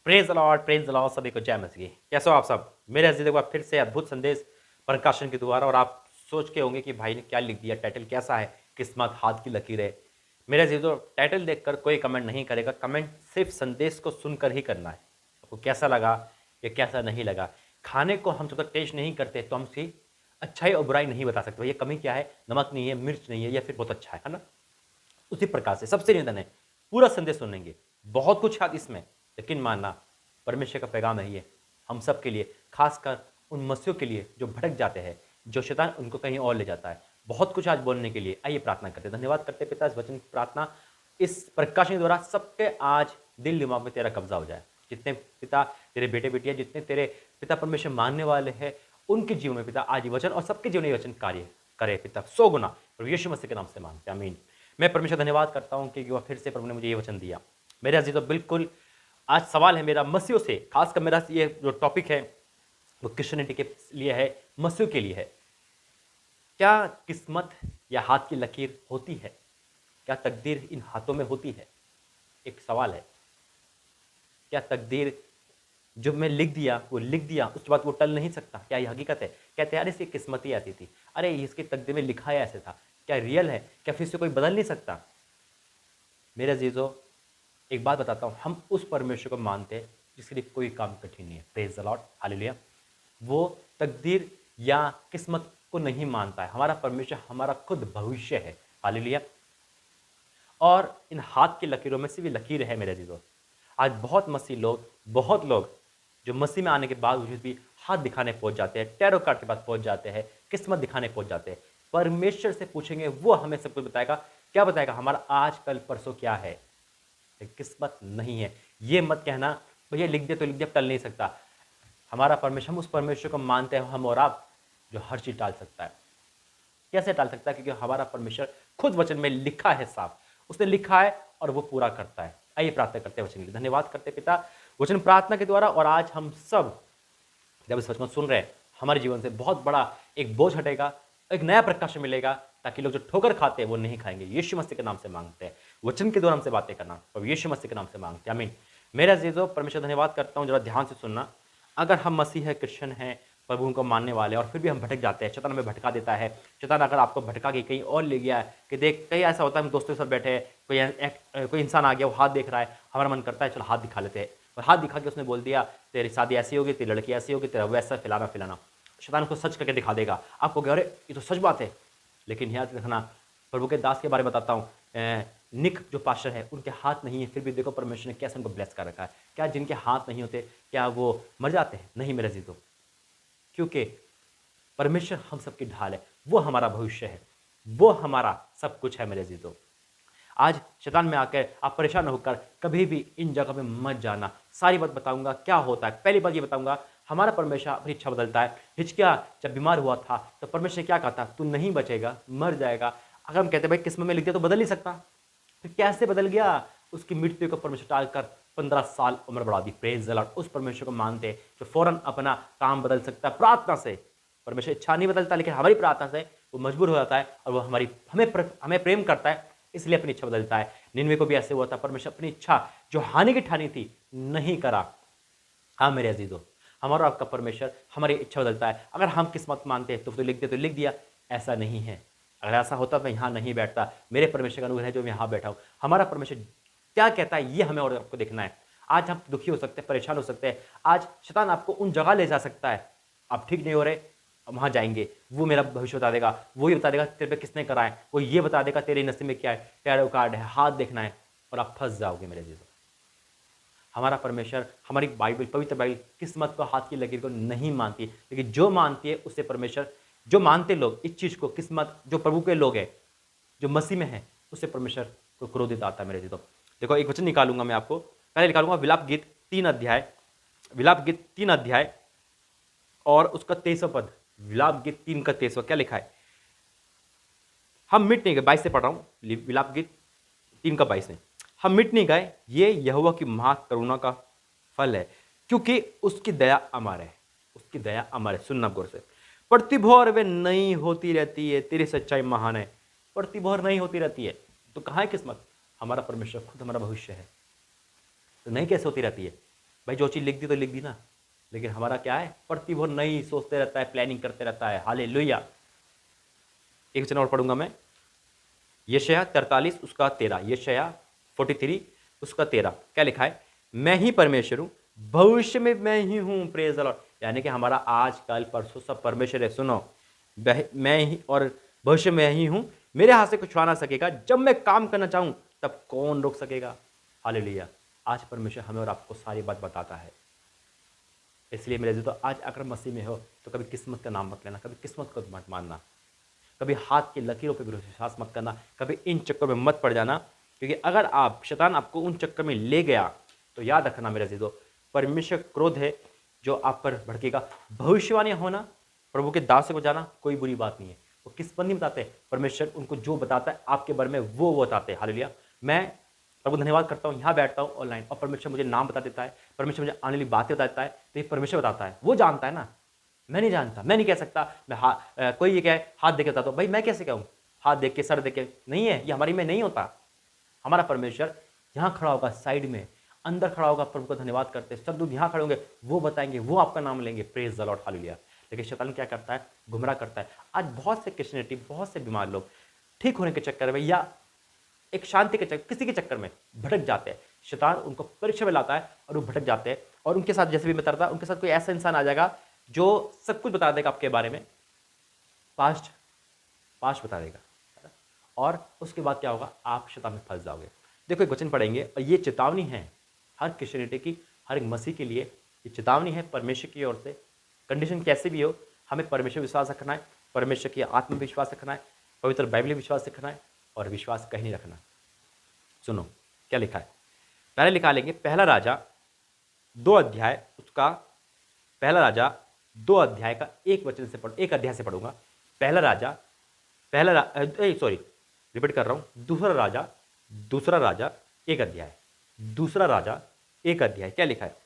Praise the Lord सभी को जय मसीह। कैसे हो आप सब? मेरे अजीज एक बार फिर से अद्भुत संदेश प्रकाशन के द्वारा। और आप सोच के होंगे कि भाई ने क्या लिख दिया, टाइटल कैसा है, किस्मत हाथ की लकीर है। मेरे अजीजों, टाइटल देखकर कोई कमेंट नहीं करेगा, कमेंट सिर्फ संदेश को सुनकर ही करना है। आपको कैसा लगा या कैसा नहीं लगा। खाने को हम जब तक टेस्ट नहीं करते तो हम उसकी अच्छाई और बुराई नहीं बता सकते। भाई ये कमी क्या है, नमक नहीं है, मिर्च नहीं है, या फिर बहुत अच्छा है ना। उसी प्रकार से सबसे निवेदन है, पूरा संदेश सुनेंगे, बहुत कुछ है इसमें, लेकिन मानना परमेश्वर का पैगाम है ये हम सब के लिए, खासकर उन मसीहों के लिए जो भटक जाते हैं, जो शैतान उनको कहीं और ले जाता है। बहुत कुछ आज बोलने के लिए। आइए प्रार्थना करते हैं। धन्यवाद करते पिता इस वचन की प्रार्थना, इस प्रकाशन के द्वारा सबके आज दिल दिमाग में तेरा कब्जा हो जाए। जितने पिता तेरे बेटे बेटियां, जितने तेरे पिता परमेश्वर मानने वाले हैं, उनके जीवन में पिता आज ये वचन और सबके जीवन में ये वचन कार्य करे पिता 100 गुना। प्रभु यीशु मसीह के नाम से मांगते हैं, आमीन। मैं परमेश्वर धन्यवाद करता हूँ कि वह फिर से प्रभु ने मुझे ये वचन दिया। मेरे अजीज, तो बिल्कुल आज सवाल है मेरा मसीहों से, खासकर मेरा ये जो टॉपिक है वो क्रिश्चियनिटी के लिए है, मसीहों के लिए है। क्या किस्मत या हाथ की लकीर होती है? क्या तकदीर इन हाथों में होती है? एक सवाल है। क्या तकदीर जो मैं लिख दिया वो लिख दिया, उसके बाद वो टल नहीं सकता? क्या ये हकीकत है? कहते हैं अरे इसकी किस्मत ही ऐसी थी, अरे इसकी तकदीर में लिखा है ऐसे था। क्या रियल है? क्या फिर से कोई बदल नहीं सकता? मेरे अजीजों, एक बात बताता हूँ, हम उस परमेश्वर को मानते हैं जिसके लिए कोई काम कठिन नहीं है। Praise the Lord, hallelujah. वो तकदीर या किस्मत को नहीं मानता है। हमारा परमेश्वर हमारा खुद भविष्य है, हालेलुया। और इन हाथ की लकीरों में से भी लकीर है मेरे अजीजों। आज बहुत लोग जो मसीह में आने के बाद भी हाथ दिखाने पहुंच जाते हैं, टैरो कार्ड के पास पहुंच जाते हैं, किस्मत दिखाने पहुंच जाते हैं। परमेश्वर से पूछेंगे, वो हमें सब कुछ बताएगा। क्या बताएगा? हमारा आज कल परसों क्या है, किस्मत नहीं है। ये मत कहना भैया लिख दे तो लिख दे, टल नहीं सकता। हमारा परमेश्वर, हम उस परमेश्वर को मानते हैं, हम और आप, जो हर चीज टाल सकता है। कैसे टाल सकता है? क्योंकि हमारा परमेश्वर खुद वचन में लिखा है, साफ उसने लिखा है और वो पूरा करता है। आइए प्रार्थना करते हैं वचन के लिए। धन्यवाद करते पिता वचन प्रार्थना के द्वारा। और आज हम सब जब इस वचन सुन रहे हैं, हमारे जीवन से बहुत बड़ा एक बोझ हटेगा, एक नया प्रकाश मिलेगा, ताकि लोग जो ठोकर खाते हैं वो नहीं खाएंगे। यीशु मसीह के नाम से मांगते हैं, वचन के द्वारा हमसे बातें करना, और यीशु मसीह के नाम से मांगते हैं, आमीन। मेरा अजीजों, परमेश्वर धन्यवाद करता हूँ, जरा ध्यान से सुनना। अगर हम मसीह है, क्रिश्चियन है, प्रभु को मानने वाले, और फिर भी हम भटक जाते हैं, शैतान हमें भटका देता है। शैतान अगर आपको भटका के कहीं और ले गया है, कि देख कहीं ऐसा होता है, हम दोस्तों के साथ बैठे हैं, कोई इंसान आ गया, वो हाथ देख रहा है, हमारा मन करता है चलो हाथ दिखा लेते हैं, और हाथ दिखा के उसने बोल दिया तेरी शादी ऐसी होगी, तेरी लड़की ऐसी होगी, तेरा वैसा फैलाना फैलाना। शैतान को सच करके दिखा देगा। आपको कह अरे ये तो सच बात है। लेकिन याद रखना, प्रभु के दास के बारे में बताता हूँ, निक जो पास्टर है, उनके हाथ नहीं है, फिर भी देखो परमेश्वर ने कैसे उनको ब्लेस कर रखा है। क्या जिनके हाथ नहीं होते क्या वो मर जाते हैं? नहीं मेरे जीतो, क्योंकि परमेश्वर हम सबकी ढाल है, वो हमारा भविष्य है, वो हमारा सब कुछ है मेरे जीतो। आज शैतान में आकर आप परेशान होकर कभी भी इन जगह में मत जाना। सारी बात बताऊंगा क्या होता है। पहली बात ये बताऊंगा, हमारा परमेश्वर अपनी इच्छा बदलता है। हिजकिय्याह जब बीमार हुआ था तो परमेश्वर ने क्या कहा था? तू नहीं बचेगा, मर जाएगा। अगर हम कहते भाई किस्मत में लिख दिया तो बदल नहीं सकता, फिर कैसे बदल गया? उसकी मृत्यु को परमेश्वर टालकर 15 साल उम्र बढ़ा दी। Praise the Lord. उस परमेश्वर को मानते जो फौरन अपना काम बदल सकता है प्रार्थना से। परमेश्वर इच्छा नहीं बदलता, लेकिन हमारी प्रार्थना से वो मजबूर हो जाता है, और वो हमें प्रेम करता है, इसलिए अपनी इच्छा बदलता है। निन्वे को भी ऐसे हुआ था, परमेश्वर अपनी इच्छा जो हानि की ठानी थी नहीं करा। हाँ मेरे अजीजों, हमारा आपका परमेश्वर हमारी इच्छा बदलता है। अगर हम किस्मत मानते हैं तो लिख दे तो लिख दिया, ऐसा नहीं है। अगर ऐसा होता तो मैं यहाँ नहीं बैठता। मेरे परमेश्वर का अनुग्रह है जो मैं यहाँ बैठा हूँ। हमारा परमेश्वर क्या कहता है ये हमें और आपको देखना है। आज हम दुखी हो सकते हैं, परेशान हो सकते हैं। आज शैतान आपको उन जगह ले जा सकता है, आप ठीक नहीं हो रहे, वहां जाएंगे, वो मेरा भविष्य बता देगा, वो ये बता देगा तेरे पे किसने करा है, वो ये बता देगा तेरे नसीब में क्या है, टैरो कार्ड है, हाथ देखना है, और आप फंस जाओगे मेरे जीजो। हमारा परमेश्वर, हमारी बाइबल, पवित्र बाइबल किस्मत को, हाथ की लकीर को नहीं मानती, लेकिन जो मानती है उससे परमेश्वर, जो मानते लोग इस चीज को, किस्मत, जो प्रभु के लोग हैं, जो मसीह में है, उससे परमेश्वर को क्रोधित आता है मेरे जीजो। देखो एक वचन निकालूंगा मैं आपको, पहले निकालूंगा विलाप गीत 3 अध्याय, विलाप गीत 3 अध्याय और उसका 23वां पद। विलाप गीत 3 का 23वां क्या लिखा है? हम मिट नहीं गए, 22 से पढ़ रहा हूं, विलाप गीत 3 का 22 में। हम मिट नहीं गए, ये यहोवा की महा करुणा का फल है, क्योंकि उसकी दया अमर है। उसकी दया अमर है, सुनना गौर से। प्रतिभोर वे नई होती रहती है, तेरी सच्चाई महान है। प्रतिभोर नई होती रहती है, तो कहाँ है किस्मत? हमारा परमेश्वर खुद हमारा भविष्य है, तो नहीं कैसे होती रहती है? भाई जो चीज़ लिख दी तो लिख दी ना, लेकिन हमारा क्या है, प्रतिभा नई सोचते रहता है, प्लानिंग करते रहता है। हालेलुया। एक वचन और पढ़ूंगा मैं, यशायाह 43 उसका 13, यशायाह 43 उसका 13, क्या लिखा है, मैं ही परमेश्वर हूं, भविष्य में मैं ही हूं, प्रेज द लॉर्ड। यानी कि हमारा आज कल परसों सब परमेश्वर है। सुनो, मैं ही और भविष्य में ही हूं, मेरे हाथ से कुछ छुड़ा ना सकेगा, जब मैं काम करना चाहूं तब कौन रोक सकेगा। हालेलुया। आज परमेश्वर हमें और आपको सारी बात बताता है। इसलिए मेरे जी, तो आज अगर मसीह में हो तो कभी किस्मत का नाम मत लेना, कभी किस्मत को मत मानना, कभी हाथ की लकीरों पर विश्वास मत करना, कभी इन चक्कर में मत पड़ जाना, क्योंकि अगर आप शैतान आपको उन चक्कर में ले गया तो याद रखना मेरे अजीजों, परमेश्वर क्रोध है जो आप पर भड़केगा। भविष्यवाणी होना, प्रभु के दास से बजाना कोई बुरी बात नहीं है। वो किस पर नहीं बताते, परमेश्वर उनको जो बताता है आपके बारे में वो बताते हैं। हालेलुया। मैं प्रभु धन्यवाद करता हूँ, यहाँ बैठता हूँ ऑनलाइन और परमेश्वर मुझे नाम बता देता है, परमेश्वर मुझे आने वाली बातें बता देता है, तो ये परमेश्वर बताता है, वो जानता है ना, मैं नहीं जानता, मैं नहीं कह सकता। मैं कोई ये क्या है हाथ देख के बताता हूँ, भाई मैं कैसे कहूँ, हाथ देख के सर देख के नहीं है, ये हमारी में नहीं होता। हमारा परमेश्वर यहाँ खड़ा होगा, साइड में अंदर खड़ा होगा, प्रभु का धन्यवाद करते, सब लोग यहाँ खड़े होंगे, वो बताएंगे, वो आपका नाम लेंगे, प्रेज द लॉर्ड, हालेलुया। लेकिन शैतान क्या करता है, गुमराह करता है। आज बहुत से क्रिश्चियनिटी, बहुत से बीमार लोग ठीक होने के चक्कर में या एक शांति के चक्कर, किसी के चक्कर में भटक जाते हैं। शैतान उनको परीक्षा में लाता है और वो भटक जाते हैं, और उनके साथ जैसे भी बता रहा था, उनके साथ कोई ऐसा इंसान आ जाएगा जो सब कुछ बता देगा आपके बारे में, पास्ट बता देगा, और उसके बाद क्या होगा, आप शैतान में फंस जाओगे। देखो एक वचन पढ़ेंगे, और ये चेतावनी है हर क्रिश्चियनिटी की, हर एक मसीह के लिए ये चेतावनी है परमेश्वर की ओर से। कंडीशन कैसे भी हो, हमें परमेश्वर विश्वास रखना है, परमेश्वर की आत्म विश्वास रखना है, पवित्र बाइबल विश्वास रखना है, और विश्वास कहीं नहीं रखना। सुनो क्या लिखा है, पहले लिखा लेंगे, पहला राजा 2 अध्याय, उसका पहला राजा 2 अध्याय का एक वचन से पढ़, एक अध्याय से पढ़ूंगा। पहला राजा सॉरी रिपीट कर रहा हूं, दूसरा राजा 1 अध्याय, दूसरा राजा 1 अध्याय, क्या लिखा है,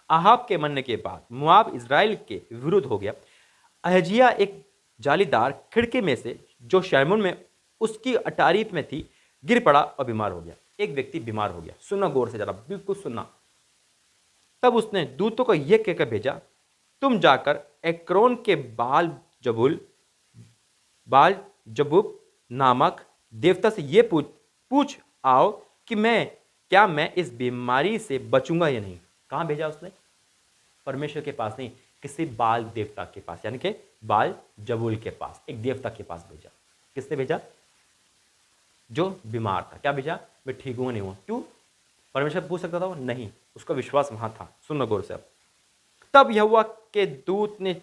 अहाब के मरने के बाद मोआब इजराइल के विरुद्ध हो गया। अहजिया एक जालीदार खिड़की में से जो शैमोन में उसकी अटारी में थी गिर पड़ा और बीमार हो गया। एक व्यक्ति बीमार हो गया, सुनना गौर से जरा, बिल्कुल सुनना। तब उसने दूतों को यह कहकर भेजा, तुम जाकर एक्रोन के बाल जबूब नामक देवता से ये पूछ आओ कि क्या मैं इस बीमारी से बचूंगा या नहीं। कहां भेजा उसने, परमेश्वर के पास नहीं, किसी बाल देवता के पास, यानी कि बाल जबूल के पास, एक देवता के पास भेजा। किसने भेजा, जो बीमार था। क्या भेजा, मैं ठीक हूं नहीं हुआ, क्यों, परमेश्वर पूछ सकता था वो, नहीं, उसका विश्वास वहां था। सुनो गौर से अब, तब यहोवा के दूत ने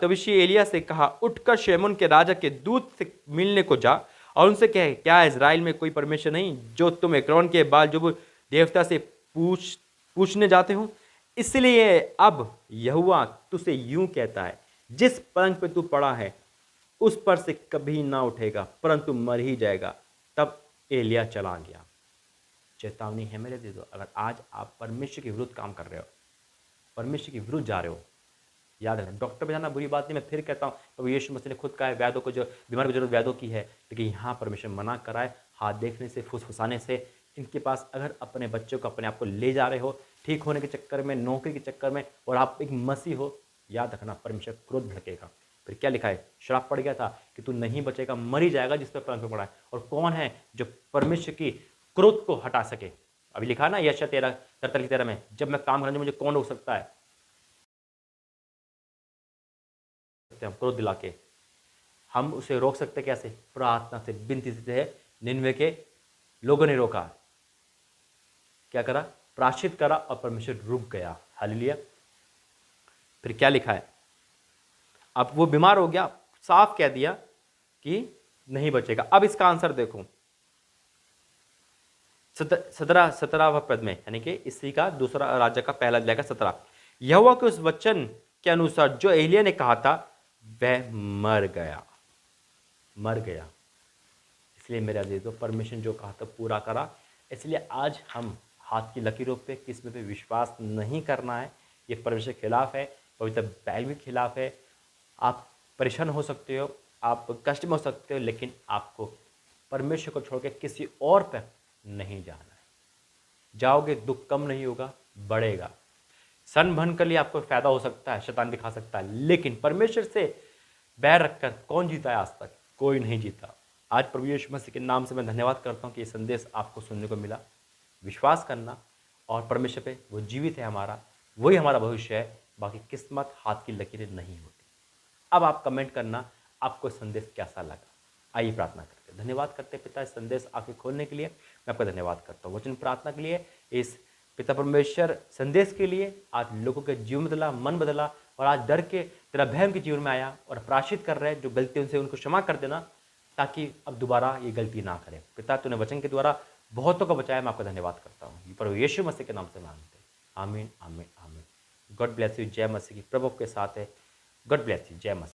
तबीशी एलिया से कहा, उठकर शैमोन के राजा के दूत से मिलने को जा और उनसे कहे, क्या इजराइल में कोई परमेश्वर नहीं जो तुम एक्रोन के बाल जबूल देवता से पूछने जाते हो। इसलिए अब यहोवा तुझसे यूं कहता है, जिस पलंग पे तू पड़ा है उस पर से कभी ना उठेगा, परंतु मर ही जाएगा। तब एलिया चला गया। चेतावनी है मेरे दीदो, अगर आज आप परमेश्वर के विरुद्ध काम कर रहे हो, परमेश्वर के विरुद्ध जा रहे हो, याद रखना, डॉक्टर पे जाना बुरी बात नहीं, मैं फिर कहता हूँ, तो यीशु मसीह ने खुद कहा है, वैद्यों को जो बीमार की जरूरत वैद्यों की है, लेकिन यहाँ परमेश्वर मना कराए, हाथ देखने से, फुसफुसाने से। इनके पास अगर अपने बच्चों को, अपने आप को ले जा रहे हो ठीक होने के चक्कर में, नौकरी के चक्कर में, और आप एक मसीह हो, याद रखना परमेश्वर क्रोध भड़केगा। फिर क्या लिखा है, श्राप पड़ गया था कि तू नहीं बचेगा, मर ही जाएगा जिस पर पलंग पे पड़ा है। और कौन है जो परमेश्वर की क्रोध को हटा सके, अभी लिखा ना यशायाह 43:13 में, जब मैं काम करने मुझे कौन रोक सकता है, हम क्रोध दिला के, हम उसे रोक सकते कैसे, प्रार्थना से, विनती से। निन्वे के लोगों ने रोका, क्या करा, प्राश्चित करा और परमेश्वर रुक गया। हालेलुया। फिर क्या लिखा है, अब वो बीमार हो गया, साफ कह दिया कि नहीं बचेगा। अब इसका आंसर देखो, 17वां पद में, यानी कि इसी का दूसरा राजा का पहला अध्याय का 17, यहोवा के उस वचन के अनुसार जो एलिया ने कहा था वह मर गया। इसलिए मेरे अजीजों, परमेश्वर जो कहा था पूरा करा। इसलिए आज हम हाथ की लकीरों पे, किस्म पे विश्वास नहीं करना है। ये परमेश्वर के खिलाफ है, पवित्र बाइबल के खिलाफ है। आप परेशान हो सकते हो, आप कष्ट में हो सकते हो, लेकिन आपको परमेश्वर को छोड़ के किसी और पर नहीं जाना है। जाओगे दुख कम नहीं होगा, बढ़ेगा। सन भन के लिए आपको फायदा हो सकता है, शैतान दिखा सकता है, लेकिन परमेश्वर से बैर रखकर कौन जीता है आज तक? कोई नहीं जीता। आज प्रभु यीशु मसीह के नाम से मैं धन्यवाद करता हूँ कि ये संदेश आपको सुनने को मिला। विश्वास करना और परमेश्वर पे वो जीवित है हमारा, वही हमारा भविष्य है, बाकी किस्मत हाथ की लकीरें नहीं होती। अब आप कमेंट करना आपको संदेश कैसा लगा। आइए प्रार्थना करते हैं। धन्यवाद करते हैं पिता, इस संदेश आपके खोलने के लिए मैं आपका धन्यवाद करता हूँ। वचन प्रार्थना के लिए, इस पिता परमेश्वर संदेश के लिए आज लोगों के जीवन बदला, मन बदला, और आज डर के तेरा भय उनके जीवन में आया और प्रायश्चित कर रहे हैं जो गलती उनसे, उनको क्षमा कर देना ताकि अब दोबारा ये गलती ना करें। पिता तूने वचन के द्वारा बहुतों को बचाया, मैं आपका धन्यवाद करता हूँ। प्रभु यीशु मसीह के नाम से मांगते हैं, आमीन आमीन आमीन। God bless you. जय मसीह की। प्रभु के साथ है। God bless you. जय मसीह।